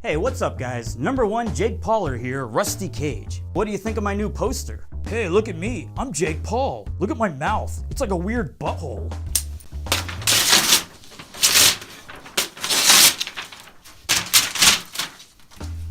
Hey, what's up guys? Number one, Jake Pauler here, Rusty Cage. What do you think of my new poster? Hey, look at me, I'm Jake Paul. Look at my mouth, it's like a weird butthole.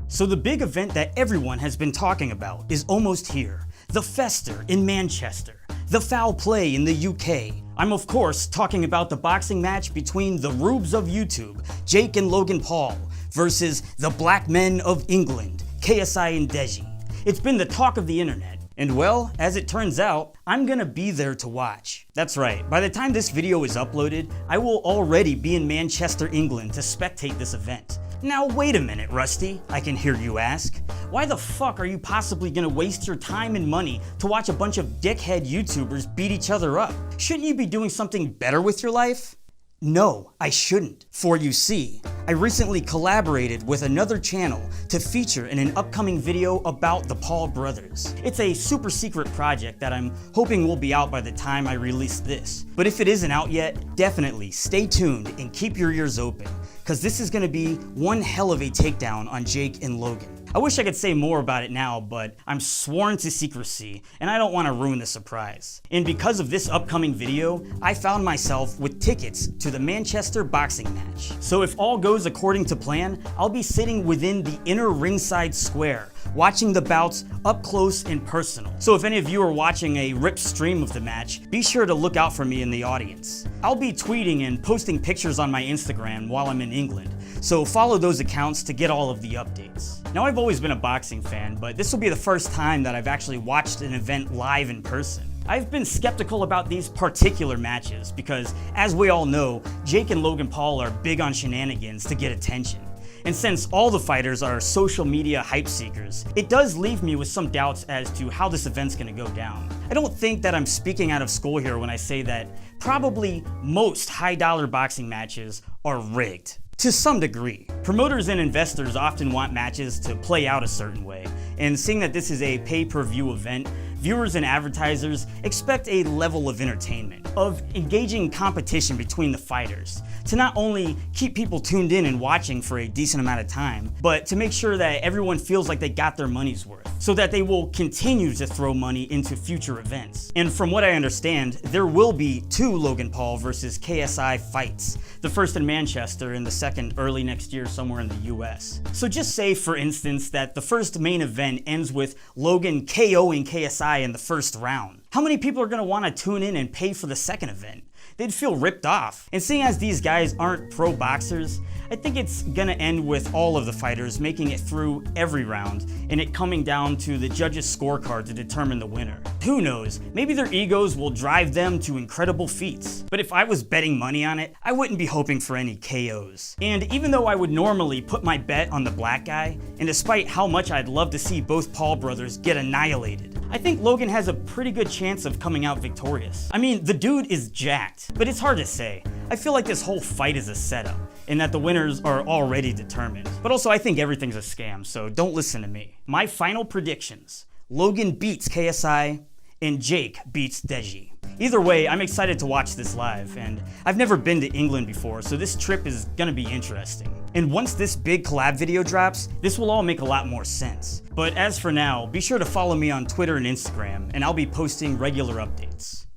So the big event that everyone has been talking about is almost here. The Fester in Manchester. The Foul Play in the UK. I'm of course talking about the boxing match between the rubes of YouTube, Jake and Logan Paul, versus the Black Men of England, KSI and Deji. It's been the talk of the internet. And well, as it turns out, I'm gonna be there to watch. That's right, by the time this video is uploaded, I will already be in Manchester, England to spectate this event. Now wait a minute, Rusty, I can hear you ask. Why the fuck are you possibly gonna waste your time and money to watch a bunch of dickhead YouTubers beat each other up? Shouldn't you be doing something better with your life? No, I shouldn't. For you see, I recently collaborated with another channel to feature in an upcoming video about the Paul brothers. It's a super secret project that I'm hoping will be out by the time I release this. But if it isn't out yet, definitely stay tuned and keep your ears open, because this is gonna be one hell of a takedown on Jake and Logan. I wish I could say more about it now, but I'm sworn to secrecy, and I don't want to ruin the surprise. And because of this upcoming video, I found myself with tickets to the Manchester boxing match. So if all goes according to plan, I'll be sitting within the inner ringside square, watching the bouts up close and personal. So if any of you are watching a ripped stream of the match, be sure to look out for me in the audience. I'll be tweeting and posting pictures on my Instagram while I'm in England, so follow those accounts to get all of the updates. Now I've always been a boxing fan, but this will be the first time that I've actually watched an event live in person. I've been skeptical about these particular matches because, as we all know, Jake and Logan Paul are big on shenanigans to get attention. And since all the fighters are social media hype seekers, it does leave me with some doubts as to how this event's gonna go down. I don't think that I'm speaking out of school here when I say that probably most high-dollar boxing matches are rigged. To some degree. Promoters and investors often want matches to play out a certain way, and seeing that this is a pay-per-view event, viewers and advertisers expect a level of entertainment, of engaging competition between the fighters, to not only keep people tuned in and watching for a decent amount of time, but to make sure that everyone feels like they got their money's worth, so that they will continue to throw money into future events. And from what I understand, there will be 2 Logan Paul versus KSI fights, the first in Manchester and the second early next year somewhere in the US. So just say, for instance, that the first main event ends with Logan KOing KSI in the first round. How many people are going to want to tune in and pay for the second event? They'd feel ripped off. And seeing as these guys aren't pro boxers, I think it's gonna end with all of the fighters making it through every round and it coming down to the judges' scorecard to determine the winner. Who knows, maybe their egos will drive them to incredible feats. But if I was betting money on it, I wouldn't be hoping for any KOs. And even though I would normally put my bet on the black guy, and despite how much I'd love to see both Paul brothers get annihilated, I think Logan has a pretty good chance of coming out victorious. I mean, the dude is jacked, but it's hard to say. I feel like this whole fight is a setup, and that the winners are already determined. But also, I think everything's a scam, so don't listen to me. My final predictions: Logan beats KSI, and Jake beats Deji. Either way, I'm excited to watch this live, and I've never been to England before, so this trip is gonna be interesting. And once this big collab video drops, this will all make a lot more sense. But as for now, be sure to follow me on Twitter and Instagram, and I'll be posting regular updates.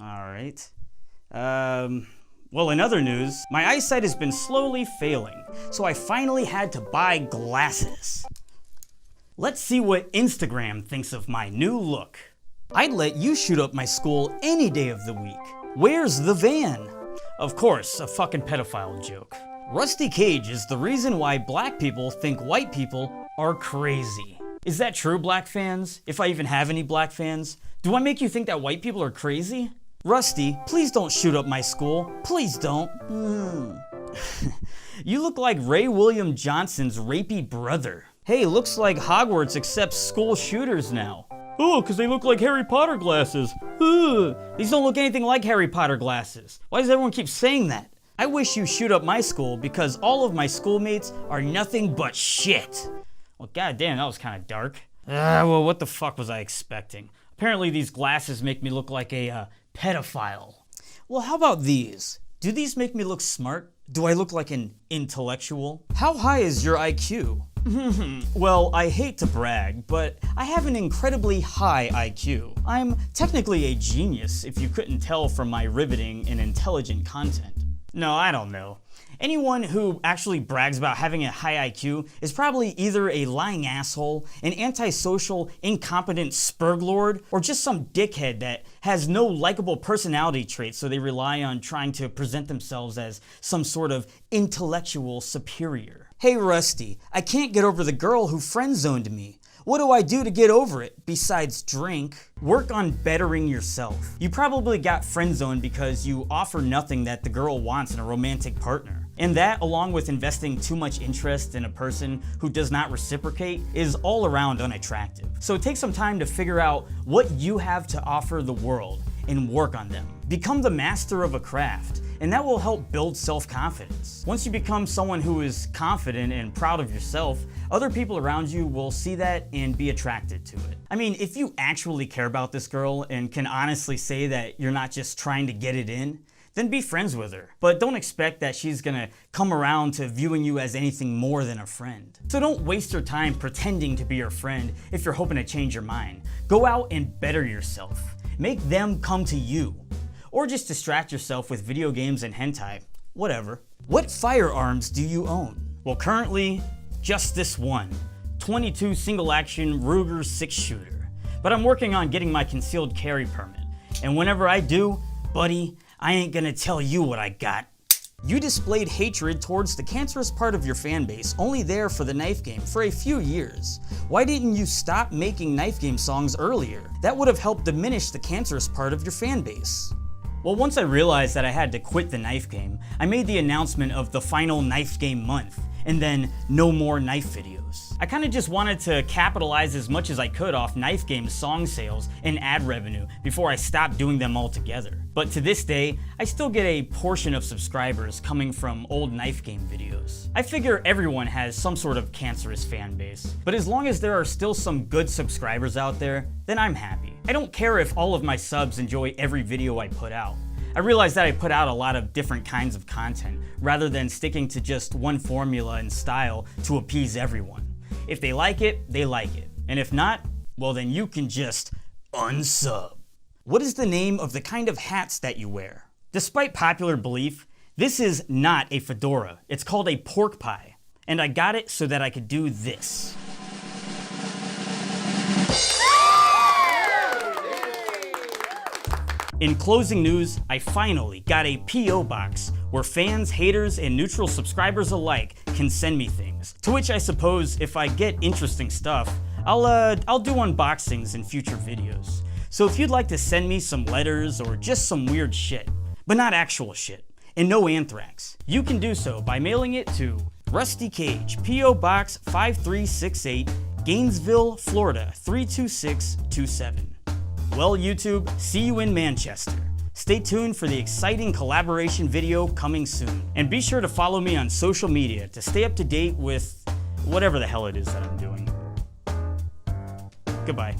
Alright. Well, in other news, my eyesight has been slowly failing, so I finally had to buy glasses. Let's see what Instagram thinks of my new look. I'd let you shoot up my school any day of the week. Where's the van? Of course, a fucking pedophile joke. Rusty Cage is the reason why black people think white people are crazy. Is that true, black fans? If I even have any black fans? Do I make you think that white people are crazy? Rusty, please don't shoot up my school. Please don't. You look like Ray William Johnson's rapey brother. Hey, looks like Hogwarts accepts school shooters now. Oh, because they look like Harry Potter glasses. Ugh. These don't look anything like Harry Potter glasses. Why does everyone keep saying that? I wish you shoot up my school because all of my schoolmates are nothing but shit. Well, goddamn, that was kind of dark. Well, what the fuck was I expecting? Apparently these glasses make me look like a pedophile. Well, how about these? Do these make me look smart? Do I look like an intellectual? How high is your IQ? Well, I hate to brag, but I have an incredibly high IQ. I'm technically a genius if you couldn't tell from my riveting and intelligent content. No, I don't know. Anyone who actually brags about having a high IQ is probably either a lying asshole, an antisocial, incompetent spurglord, or just some dickhead that has no likable personality traits, so they rely on trying to present themselves as some sort of intellectual superior. Hey Rusty, I can't get over the girl who friend-zoned me. What do I do to get over it, besides drink? Work on bettering yourself. You probably got friend-zoned because you offer nothing that the girl wants in a romantic partner. And that, along with investing too much interest in a person who does not reciprocate, is all around unattractive. So take some time to figure out what you have to offer the world and work on them. Become the master of a craft, and that will help build self-confidence. Once you become someone who is confident and proud of yourself, other people around you will see that and be attracted to it. I mean, if you actually care about this girl and can honestly say that you're not just trying to get it in, then be friends with her. But don't expect that she's gonna come around to viewing you as anything more than a friend. So don't waste your time pretending to be your friend if you're hoping to change your mind. Go out and better yourself. Make them come to you. Or just distract yourself with video games and hentai, whatever. What firearms do you own? Well, currently, just this one, 22 single action Ruger 6-shooter. But I'm working on getting my concealed carry permit. And whenever I do, buddy, I ain't gonna tell you what I got. You displayed hatred towards the cancerous part of your fan base, only there for the knife game for a few years. Why didn't you stop making knife game songs earlier? That would have helped diminish the cancerous part of your fan base. Well, once I realized that I had to quit the knife game, I made the announcement of the final knife game month, and then no more knife videos. I kinda just wanted to capitalize as much as I could off knife game song sales and ad revenue before I stopped doing them altogether. But to this day, I still get a portion of subscribers coming from old knife game videos. I figure everyone has some sort of cancerous fan base, but as long as there are still some good subscribers out there, then I'm happy. I don't care if all of my subs enjoy every video I put out. I realize that I put out a lot of different kinds of content rather than sticking to just one formula and style to appease everyone. If they like it, they like it. And if not, well then you can just unsub. What is the name of the kind of hats that you wear? Despite popular belief, this is not a fedora. It's called a pork pie. And I got it so that I could do this. In closing news, I finally got a P.O. box where fans, haters, and neutral subscribers alike can send me things. To which I suppose if I get interesting stuff, I'll do unboxings in future videos. So if you'd like to send me some letters or just some weird shit, but not actual shit, and no anthrax, you can do so by mailing it to Rusty Cage, P.O. Box 5368, Gainesville, Florida 32627. Well, YouTube, see you in Manchester. Stay tuned for the exciting collaboration video coming soon. And be sure to follow me on social media to stay up to date with whatever the hell it is that I'm doing. Goodbye.